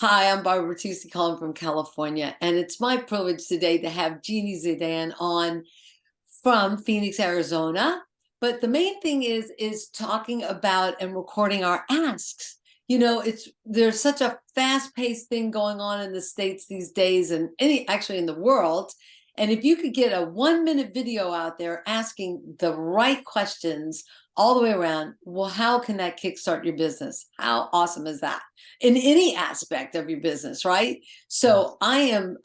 Hi, I'm Barbara Tusi calling from California, and it's my privilege today to have Jeannie Zedan on from Phoenix, Arizona. But the main thing is talking about and recording our asks. It's there's such a fast-paced thing going on in the States these days and actually in the world. And if you could get a 1-minute video out there asking the right questions all the way around, well, how can that kickstart your business? How awesome is that? In any aspect of your business, right? So I am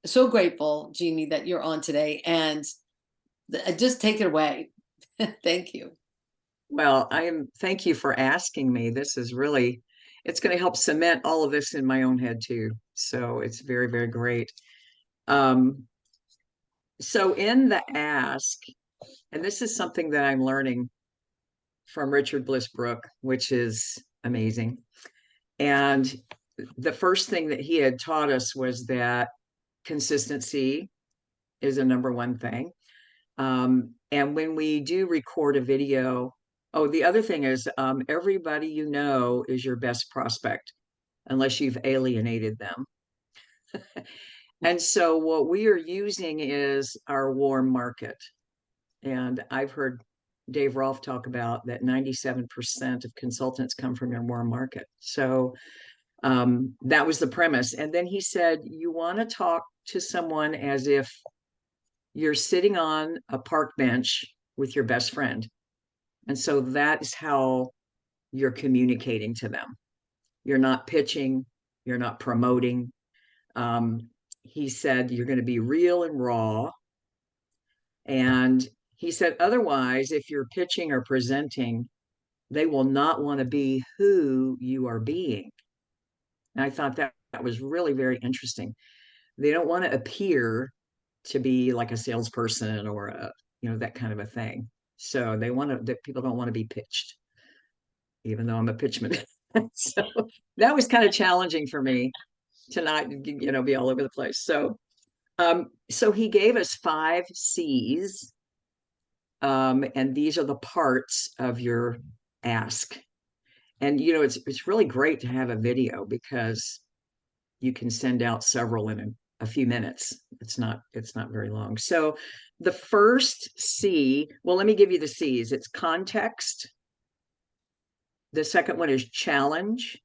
so grateful, Jeannie, that you're on today, and just take it away. Thank you. Well, thank you for asking me. This is really, it's going to help cement all of this in my own head too. So it's very, very great. Um, so in the ask, and this is something that I'm learning from Richard Bliss Brooke, which is amazing. And the first thing that he had taught us was that consistency is a number one thing. And when we do record a video, oh, the other thing is everybody you know is your best prospect unless you've alienated them. And so what we are using is our warm market. And I've heard Dave Rolfe talk about that 97% of consultants come from your warm market. So that was the premise. And then he said, you want to talk to someone as if you're sitting on a park bench with your best friend. And so that is how you're communicating to them. You're not pitching, you're not promoting. Um, he said you're going to be real and raw. And he said, otherwise, if you're pitching or presenting, they will not want to be who you are being. And I thought that was really very interesting. They don't want to appear to be like a salesperson or that kind of a thing. So they want to, that people don't want to be pitched, even though I'm a pitchman. So that was kind of challenging for me to not, be all over the place. So he gave us 5 C's, and these are the parts of your ask. And it's really great to have a video because you can send out several in a few minutes. It's not very long. So the first C, well, let me give you the C's. It's context. The second one is challenge.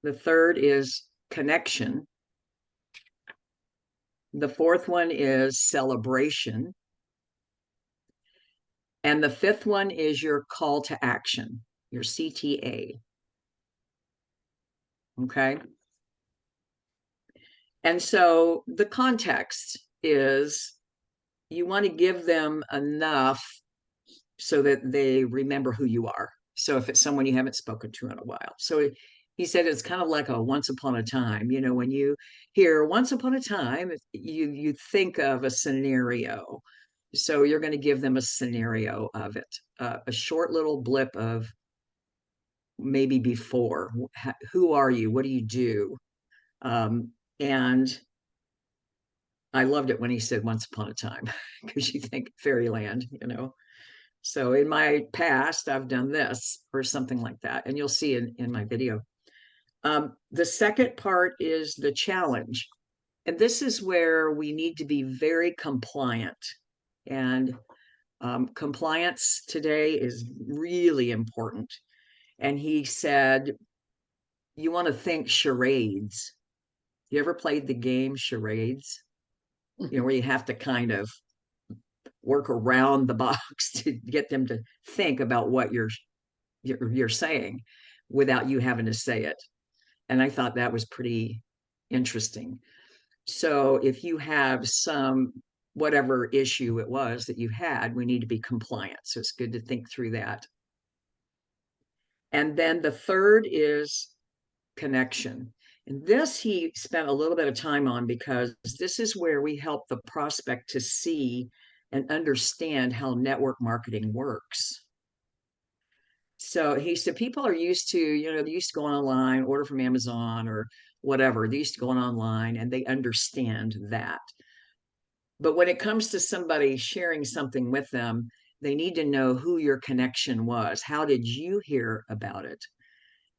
The third is connection. The fourth one is celebration. And the fifth one is your call to action, your CTA. Okay. And so the context is you want to give them enough so that they remember who you are. So if it's someone you haven't spoken to in a while. So he said it's kind of like a once upon a time. When you hear once upon a time, you think of a scenario. So you're going to give them a scenario of it, a short little blip of maybe before. Who are you? What do you do? And I loved it when he said once upon a time, because you think fairyland. So in my past, I've done this or something like that. And you'll see in my video. The second part is the challenge. And this is where we need to be very compliant. And compliance today is really important. And he said, you want to think charades. You ever played the game charades? Where you have to kind of work around the box to get them to think about what you're saying without you having to say it. And I thought that was pretty interesting. So if you have some whatever issue it was that you had, we need to be compliant. So it's good to think through that. And then the third is connection. And this he spent a little bit of time on because this is where we help the prospect to see and understand how network marketing works. So he said people are used to, they're used to going online, order from Amazon or whatever. They're used to going online and they understand that. But when it comes to somebody sharing something with them, they need to know who your connection was. How did you hear about it?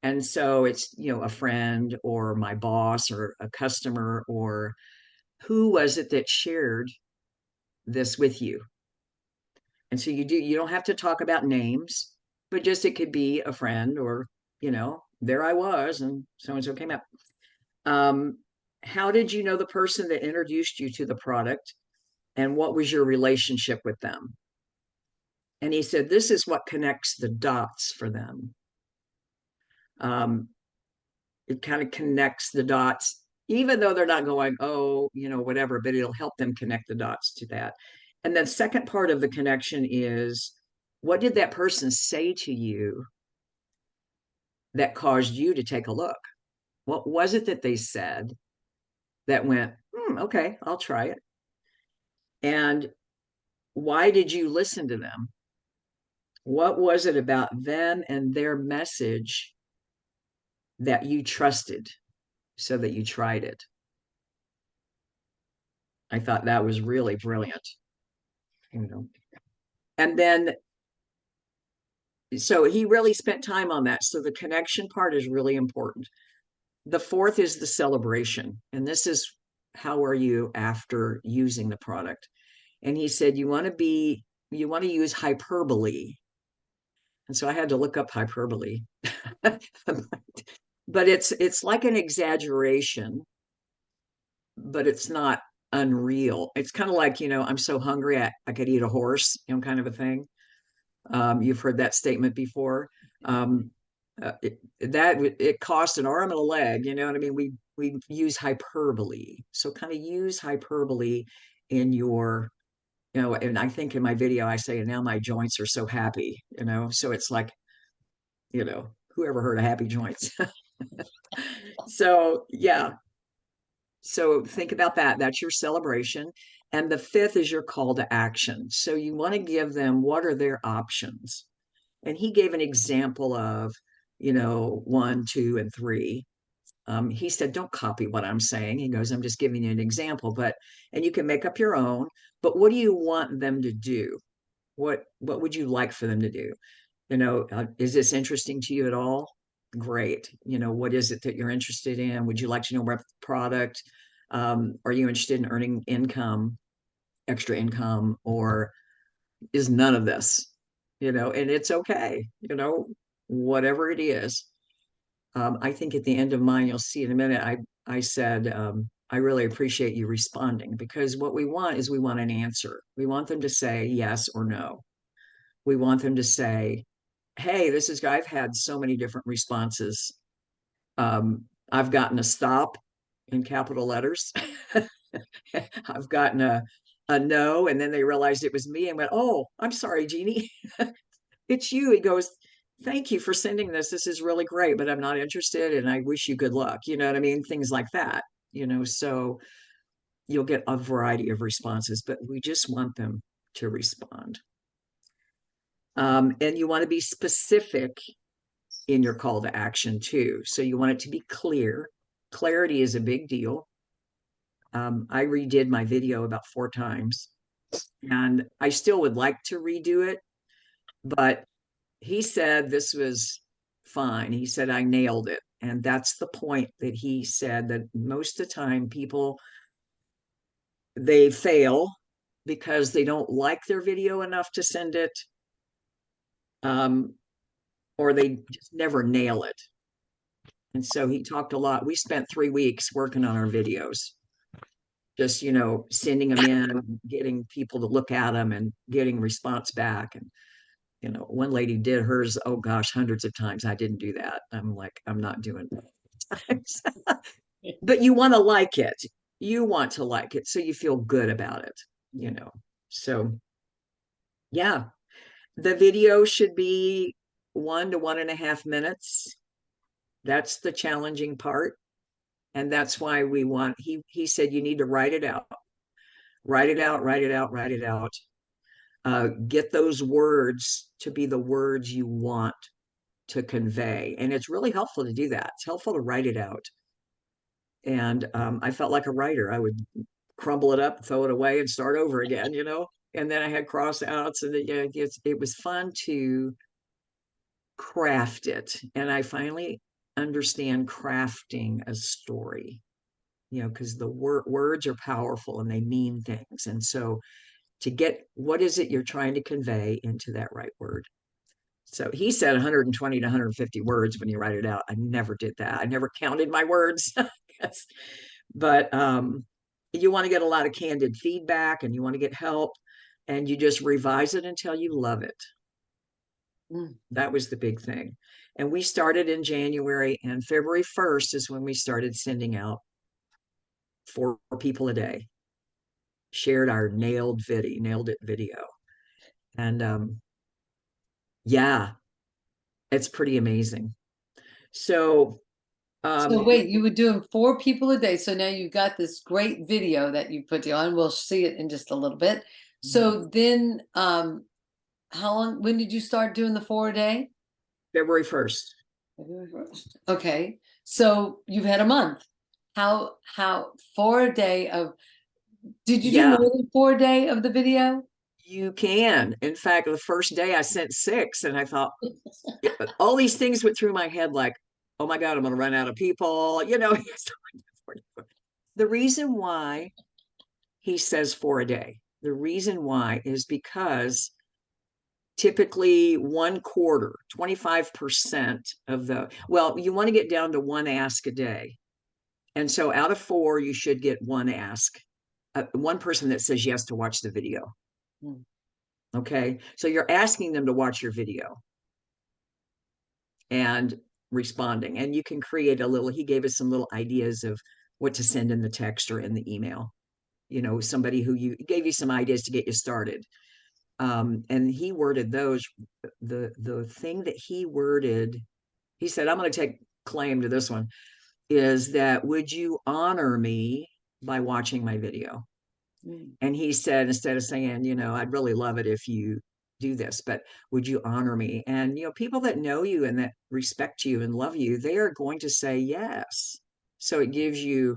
And so it's, a friend or my boss or a customer, or who was it that shared this with you? And so you don't have to talk about names, but just it could be a friend, or, there I was and so and so came up. Um, how did you know the person that introduced you to the product, and what was your relationship with them? And he said, this is what connects the dots for them. Um, it kind of connects the dots, even though they're not going, oh, whatever, but it'll help them connect the dots to that. And then second part of the connection is, what did that person say to you that caused you to take a look? What was it that they said that went, okay, I'll try it? And why did you listen to them? What was it about them and their message that you trusted so that you tried it? I thought that was really brilliant. you know. And then, so he really spent time on that. So the connection part is really important. The fourth is the celebration. And this is, how are you after using the product? And he said, you want to use hyperbole. And so I had to look up hyperbole. But it's like an exaggeration, but it's not unreal. It's kind of like, I'm so hungry I could eat a horse, kind of a thing. You've heard that statement before. Um, it cost an arm and a leg. You know what I mean? We use hyperbole, so kind of use hyperbole in your, And I think in my video I say, and now my joints are so happy. So it's like, who ever heard of happy joints? So yeah, so think about that. That's your celebration. And the fifth is your call to action. So you want to give them, what are their options? And he gave an example of, one, two, and three. He said, don't copy what I'm saying. He goes, I'm just giving you an example, and you can make up your own, but what do you want them to do? What would you like for them to do? Is this interesting to you at all? Great. What is it that you're interested in? Would you like to know about the product? Are you interested in earning income, extra income, or is none of this? And it's okay, whatever it is. I think at the end of mine, you'll see in a minute, I said, I really appreciate you responding, because what we want is, we want an answer. We want them to say yes or no. We want them to say, hey, I've had so many different responses. I've gotten a stop in capital letters. I've gotten a no, and then they realized it was me and went, oh, I'm sorry, Jeannie. It's you. He goes, thank you for sending this. This is really great, but I'm not interested, and I wish you good luck. You know what I mean? Things like that. So you'll get a variety of responses, but we just want them to respond. And you want to be specific in your call to action too. So you want it to be clear. Clarity is a big deal. I redid my video about 4 times, and I still would like to redo it, but he said this was fine. He said I nailed it. And that's the point that he said, that most of the time people, they fail because they don't like their video enough to send it, um, or they just never nail it. And so he talked a lot. We spent 3 weeks working on our videos, just, sending them in, getting people to look at them and getting response back. And, one lady did hers, oh gosh, hundreds of times. I didn't do that. I'm like, I'm not doing that. But you want to like it. You want to like it, so you feel good about it. So yeah, the video should be 1 to 1.5 minutes. That's the challenging part. And that's why he said, you need to write it out, write it out, write it out, write it out. Get those words to be the words you want to convey. And it's really helpful to do that. It's helpful to write it out. And I felt like a writer. I would crumble it up, throw it away, and start over again. And then I had cross outs, and it was fun to craft it. And I finally understand crafting a story, because the words are powerful and they mean things. And so to get what is it you're trying to convey into that right word. So he said 120 to 150 words when you write it out. I never did that. I never counted my words. Yes. But you want to get a lot of candid feedback and you want to get help and you just revise it until you love it. Mm. That was the big thing. And we started in January, and February 1st is when we started sending out 4 people a day, shared our nailed it video. And yeah, it's pretty amazing. So So wait, you were doing 4 people a day. So now you've got this great video that you put on. We'll see it in just a little bit. So then, how long, when did you start doing the 4 a day? February 1st. February 1st. Okay. So you've had a month. How 4 a day of, did you do Yeah, more than 4 a day of the video? you can. In fact, the first day I sent 6, and I thought all these things went through my head like, oh my God, I'm going to run out of people. The reason why he says 4 a day, the reason why is because typically 1/4, 25% of well, you want to get down to 1 ask a day. And so out of 4, you should get 1 ask, one person that says yes to watch the video. Hmm. Okay. So you're asking them to watch your video and responding. And you can create he gave us some little ideas of what to send in the text or in the email. Somebody who gave you some ideas to get you started. And he worded those. The thing that he worded, he said, I'm going to take claim to this one, is that would you honor me by watching my video? Mm. And he said, instead of saying, I'd really love it if you do this, but would you honor me? And, people that know you and that respect you and love you, they are going to say yes. So it gives you,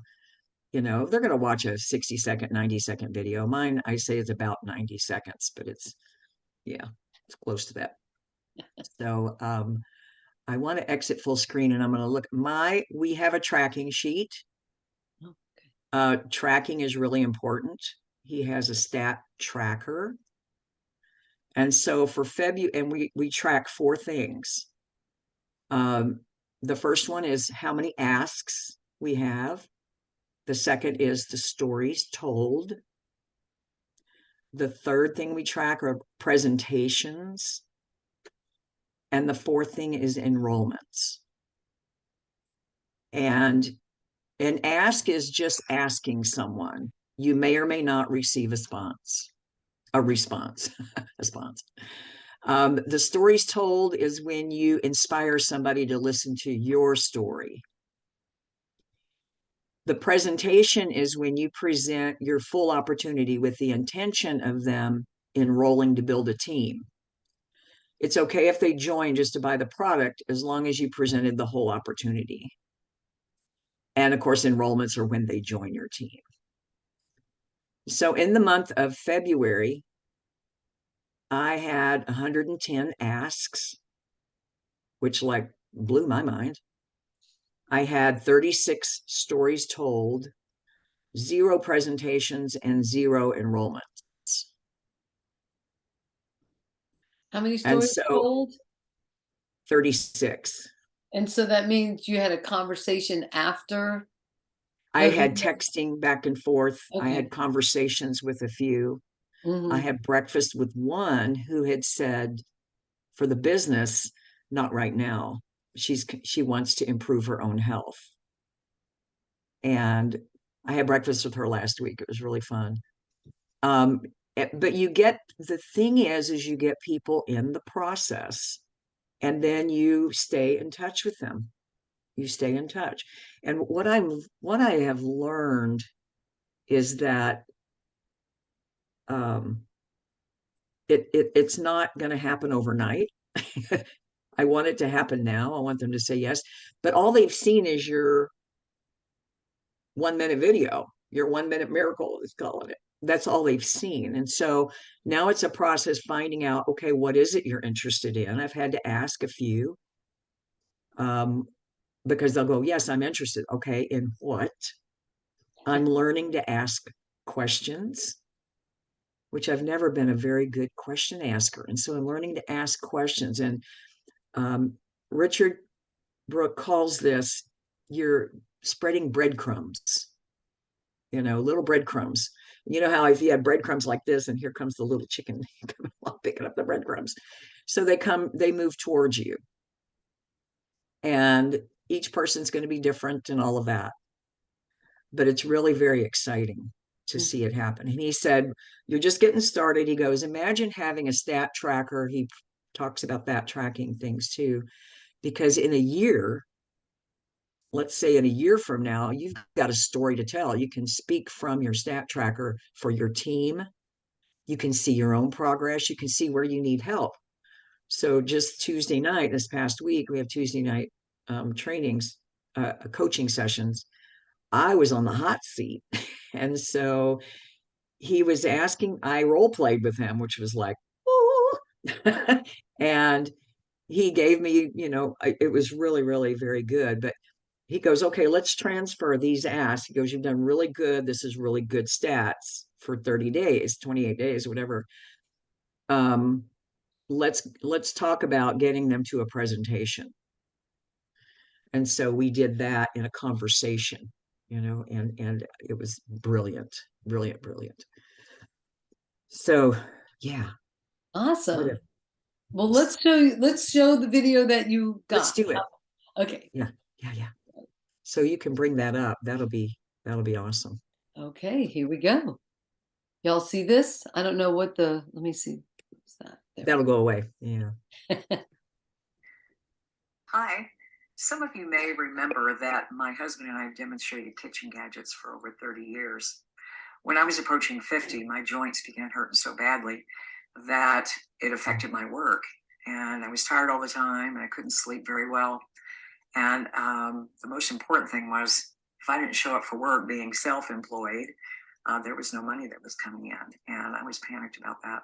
they're going to watch a 60-second, 90-second video. Mine, I say, is about 90 seconds, but it's close to that. So I want to exit full screen and I'm going to look we have a tracking sheet. Okay. Tracking is really important. He has a stat tracker. And so for February, and we track 4 things. The first one is how many asks we have. The second is the stories told. The third thing we track are presentations. And the fourth thing is enrollments. And an ask is just asking someone. You may or may not receive a response. A response. The stories told is when you inspire somebody to listen to your story. The presentation is when you present your full opportunity with the intention of them enrolling to build a team. It's okay if they join just to buy the product as long as you presented the whole opportunity. And of course, enrollments are when they join your team. So in the month of February, I had 110 asks, which blew my mind. I had 36 stories told, 0 presentations, and 0 enrollments. How many And stories so told? 36. And so that means you had a conversation after I the had video? texting back and forth. I Okay. had conversations with a few. I Mm-hmm. had breakfast with one who had said, for the business, not right now. She wants to improve her own health. And I had breakfast with her last week. It was really fun. But the thing is you get people in the process and then you stay in touch with them. You stay in touch. And what I have learned is that it's not going to happen overnight. I want it to happen now. I want them to say yes. But all they've seen is your 1-minute video, your 1-minute miracle is calling it. That's all they've seen. And so now it's a process finding out, okay, what is it you're interested in? I've had to ask a few. because they'll go, yes, I'm interested. Okay, in what? I'm learning to ask questions, which I've never been a very good question asker. And so I'm learning to ask questions. And Richard Brooke calls this, you're spreading breadcrumbs, little breadcrumbs. You know how if you have breadcrumbs like this, and here comes the little chicken picking up the breadcrumbs. So they move towards you. And each person's going to be different and all of that. But it's really very exciting to see it happen. And he said, you're just getting started. He goes, imagine having a stat tracker. He talks about that tracking things too, because in a year, let's say in a year from now, you've got a story to tell. You can speak from your stat tracker for your team. You can see your own progress. You can see where you need help. So just Tuesday night, this past week, we have Tuesday night trainings, coaching sessions. I was on the hot seat. And so he was asking, I role played with him, which was like, and he gave me, it was really, really very good. But he goes, okay, let's transfer these asks. He goes, you've done really good. This is really good stats for 30 days, 28 days, whatever. Let's talk about getting them to a presentation. And so we did that in a conversation, and it was brilliant, brilliant, brilliant. So yeah. Awesome. Well, let's show the video that you got. Let's do it. Okay. Yeah. So you can bring that up. That'll be awesome. Okay, here we go. Y'all see this? I don't know what let me see. What's that? That'll go away. Yeah. Hi. Some of you may remember that my husband and I have demonstrated kitchen gadgets for over 30 years. When I was approaching 50, my joints began hurting so badly that it affected my work. And I was tired all the time and I couldn't sleep very well. And the most important thing was, if I didn't show up for work, being self-employed, there was no money that was coming in. And I was panicked about that.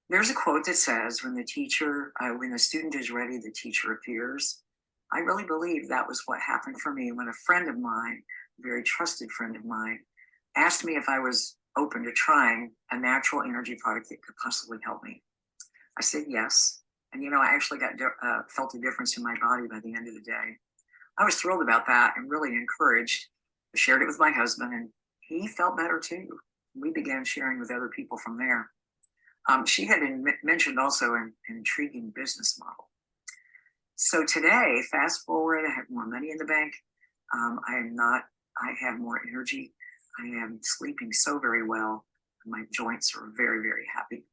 There's a quote that says, when the student is ready, the teacher appears. I really believe that was what happened for me when a friend of mine, a very trusted friend of mine, asked me if I was open to trying a natural energy product that could possibly help me. I said yes. And, I actually felt a difference in my body by the end of the day. I was thrilled about that and really encouraged. I shared it with my husband and he felt better too. We began sharing with other people from there. She had mentioned also an intriguing business model. So today, fast forward, I have more money in the bank. I have more energy. I am sleeping so very well. My joints are very, very happy.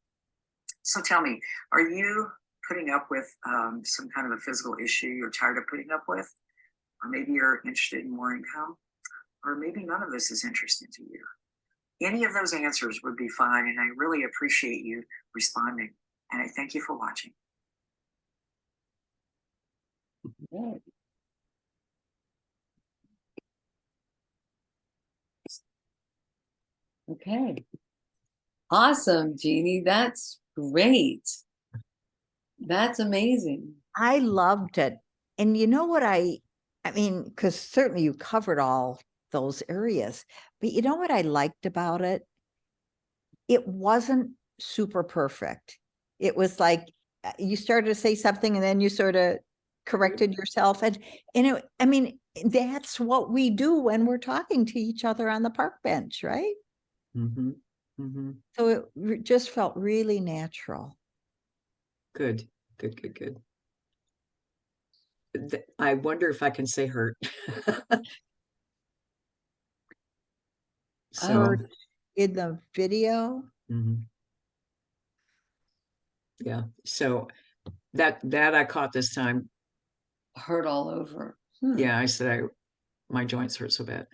So tell me, are you putting up with some kind of a physical issue you're tired of putting up with? Or maybe you're interested in more income? Or maybe none of this is interesting to you. Any of those answers would be fine, and I really appreciate you responding. And I thank you for watching. Okay. Awesome, Jeannie. That's great. That's amazing. I loved it. And you know what I mean, because certainly you covered all those areas, but you know what I liked about it? It wasn't super perfect. It was like you started to say something and then you sort of corrected yourself. And I mean, that's what we do when we're talking to each other on the park bench, right? Mm-hmm. Mm-hmm. So it just felt really natural. Good. I wonder if I can say hurt. Hurt in the video. Mm-hmm. Yeah. So that I caught this time. Hurt all over. Yeah, I said my joints hurt so bad.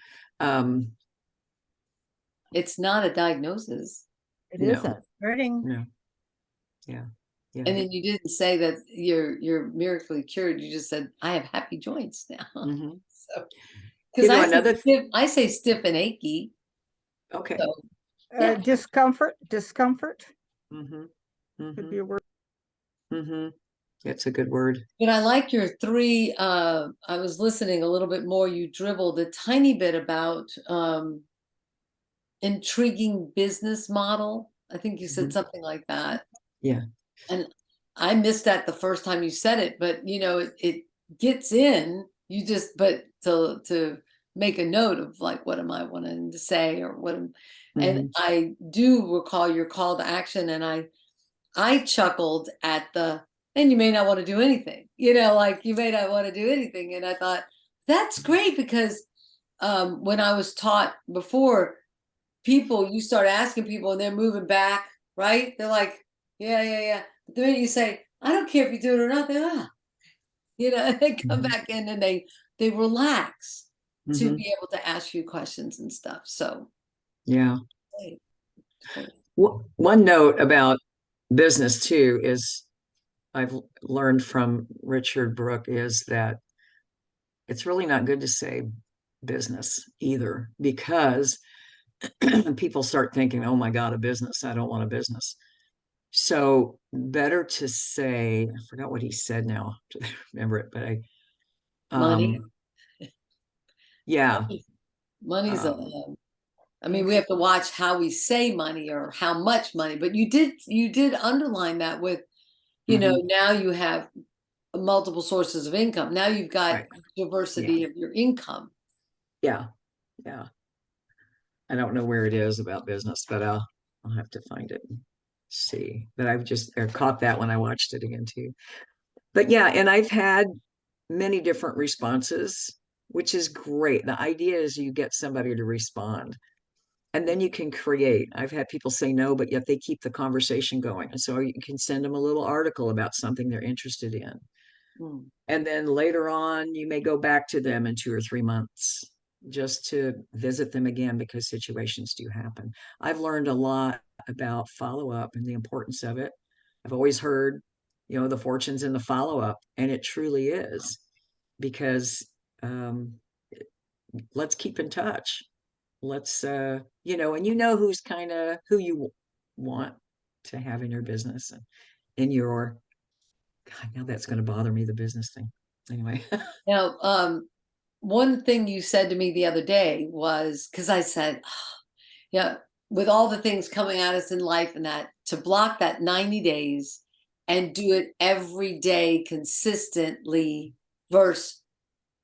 It's not a diagnosis. It isn't hurting. No. Yeah. And then you didn't say that you're miraculously cured. You just said, I have happy joints now. Mm-hmm. So, because I say stiff and achy. Okay. So, yeah. Discomfort. Mm-hmm. Could be a word. Mm-hmm. It's a good word. But I like your three, I was listening a little bit more. You dribbled a tiny bit about intriguing business model. I think you said Mhm. something like that. Yeah. And I missed that the first time you said it, but you know, it gets in, you just, but to make a note of like, what am I wanting to say or what am, and Mhm. I do recall your call to action, and I chuckled at the, and you may not want to do anything, you know, like you may not want to do anything. And I thought, that's great because when I was taught before, people, you start asking people and they're moving back, right? They're like, yeah, yeah, yeah. But the minute you say, I don't care if you do it or not, they you know, they come Mhm. back in and they relax to Mhm. be able to ask you questions and stuff. So Yeah. great, great. One note about business too is I've learned from Richard Brooke is that it's really not good to say business either because people start thinking, oh my God, a business. I don't want a business. So better to say, I forgot what he said now to remember it, but Money, um, yeah, money, money's a, um, I mean, we have to watch how we say money or how much money, but you did underline that with, you know, mhm, now you have multiple sources of income. Now you've got right. Yeah, diversity of your income. yeah, yeah. I don't know where it is about business, but I'll have to find it and see. But I've just caught that when I watched it again too. But yeah, and I've had many different responses, which is great. The idea is you get somebody to respond and then you can create. I've had people say no, but yet they keep the conversation going. And so you can send them a little article about something they're interested in. Mm. And then later on, you may go back to them in 2 or 3 months just to visit them again because situations do happen. I've learned a lot about follow up and the importance of it. I've always heard, the fortune's in the follow up, and it truly is because um, let's keep in touch. Let's, and who's kind of who you want to have in your business and in your, God, now that's going to bother me, the business thing. Anyway. Now, one thing you said to me the other day was, because I said, yeah, with all the things coming at us in life and that, to block that 90 days and do it every day consistently versus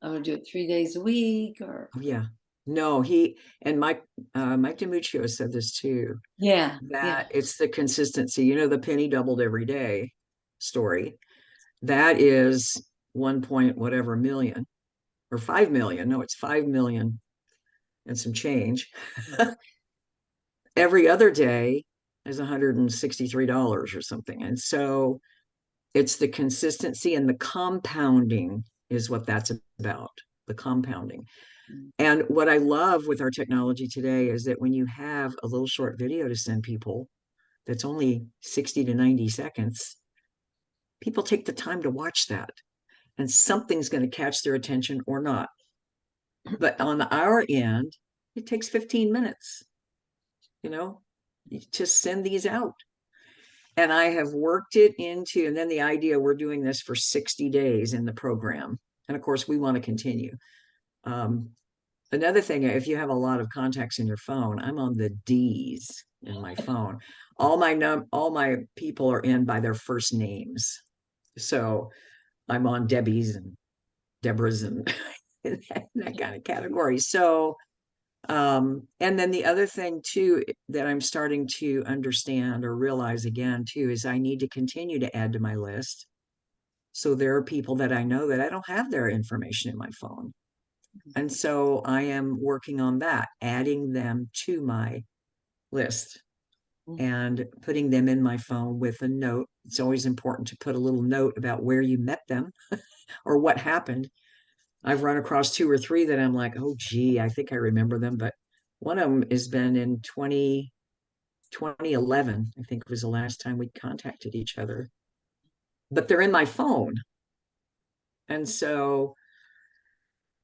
I'm going to do it 3 days a week or, Oh, yeah. No, he and Mike DiMuccio said this too, yeah, yeah. that it's the consistency, the penny doubled every day story. That is 1 point whatever million or 5 million. No, it's 5 million and some change. Every other day is $163 or something. And so it's the consistency and the compounding is what that's about, the compounding. Mm. And what I love with our technology today is that when you have a little short video to send people that's only 60 to 90 seconds, people take the time to watch that and something's going to catch their attention or not. But on our end, it takes 15 minutes, you know, to send these out. And I have worked it into, and then the idea we're doing this for 60 days in the program. And of course, we want to continue. Um, Another thing, if you have a lot of contacts in your phone, I'm on the D's in my phone. All my people are in by their first names. So I'm on Debbie's and Deborah's and that kind of category. So and then the other thing too that I'm starting to understand or realize again too is I need to continue to add to my list. So there are people that I know that I don't have their information in my phone. And so I am working on that, adding them to my list Mm. and putting them in my phone with a note. It's always important to put a little note about where you met them or what happened. I've run across 2 or 3 that I'm like, oh, gee, I think I remember them. But one of them has been in 2011, I think was the last time we contacted each other. But they're in my phone. And so,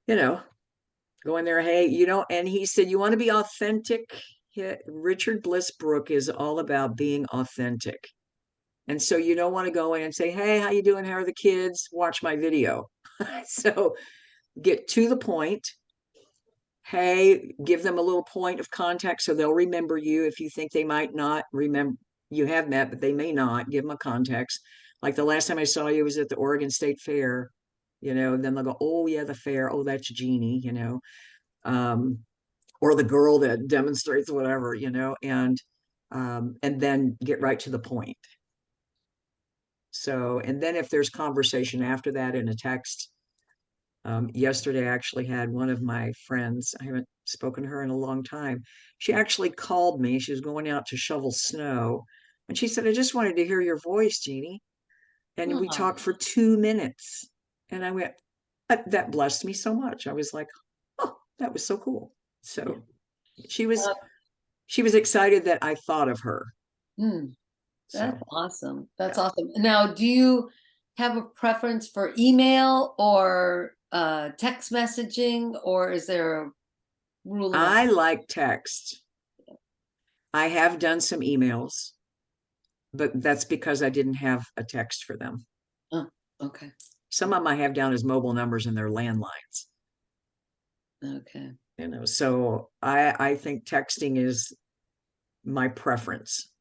you know, go in there, hey, and he said, you want to be authentic? Yeah, Richard Bliss Brooke is all about being authentic. And so you don't want to go in and say, hey, how you doing? How are the kids? Watch my video. So get to the point. Hey, give them a little point of contact so they'll remember you if you think they might not remember you have met, but they may not. Give them a context. Like the last time I saw you was at the Oregon State Fair, then they'll go, oh yeah, the fair. Oh, that's Jeannie, or the girl that demonstrates whatever, and then get right to the point. So, and then if there's conversation after that in a text, yesterday I actually had one of my friends, I haven't spoken to her in a long time. She actually called me. She was going out to shovel snow. And she said, I just wanted to hear your voice, Jeannie. And we talked for 2 minutes. And I went, that blessed me so much. I was like, oh, that was so cool. So she was excited that I thought of her. That's awesome. That's yeah. awesome. Now, do you have a preference for email or text messaging, or is there a rule? I like text. I have done some emails, but that's because I didn't have a text for them. Oh, okay. Some of them I have down as mobile numbers and they're landlines. Okay. So I think texting is my preference,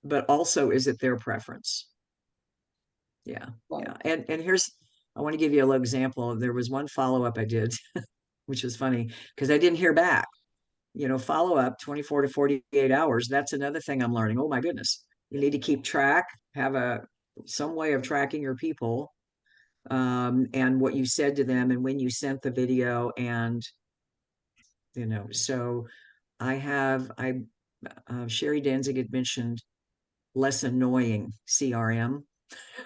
but also is it their preference? Yeah. Right. Yeah. And here's, I want to give you a little example. There was one follow-up I did, which was funny because I didn't hear back. Follow up 24 to 48 hours. That's another thing I'm learning. Oh my goodness. You need to keep track, have some way of tracking your people, and what you said to them and when you sent the video. And, so Sherry Danzig had mentioned less annoying CRM.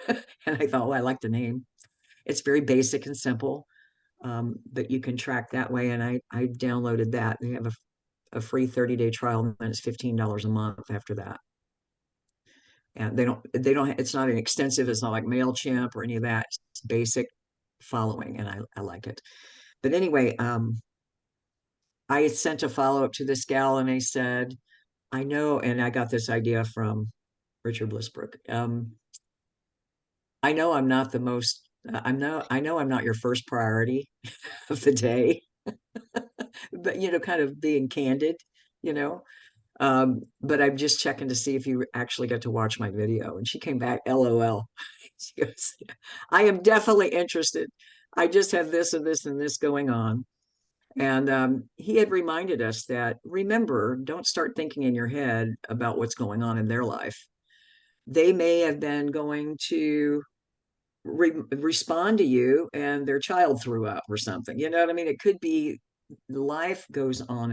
And I thought, well, I like the name. It's very basic and simple, but you can track that way. And I downloaded that. They have a free 30-day trial, and it's $15 a month after that. And they don't, it's not an extensive, it's not like MailChimp or any of that. It's basic following, and I like it. But anyway, I had sent a follow-up to this gal and I said, I know, and I got this idea from Richard Bliss Brooke. I know I'm not the most, I know I'm not your first priority of the day, but, kind of being candid, but I'm just checking to see if you actually got to watch my video. And she came back, LOL. She goes, I am definitely interested. I just have this and this and this going on. And he had reminded us that, remember, don't start thinking in your head about what's going on in their life. They may have been going to respond to you and their child threw up or something. You know what I mean? It could be, life goes on.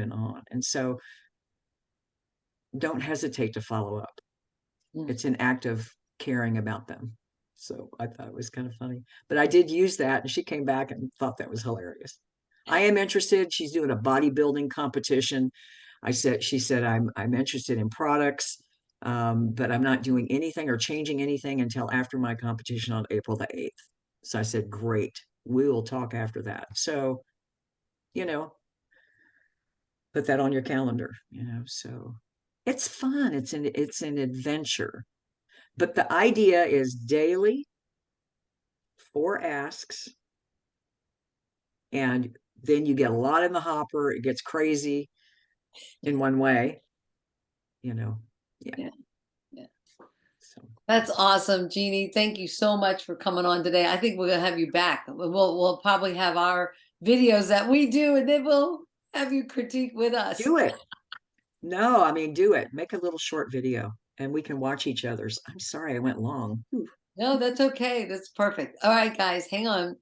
And so don't hesitate to follow up. It's an act of caring about them. So I thought it was kind of funny, but I did use that and she came back and thought that was hilarious. I am interested. She's doing a bodybuilding competition. She said, I'm interested in products, but I'm not doing anything or changing anything until after my competition on April the 8th. So I said, great, we will talk after that. So, put that on your calendar, so it's fun. It's an adventure. But the idea is daily, 4 asks, and then you get a lot in the hopper. It gets crazy in one way, Yeah. So That's awesome, Jeannie. Thank you so much for coming on today. I think we're gonna have you back. We'll probably have our videos that we do, and then we'll have you critique with us. Do it. No, I mean, do it. Make a little short video and we can watch each other's. I'm sorry I went long. No, that's okay. That's perfect. All right, guys, hang on.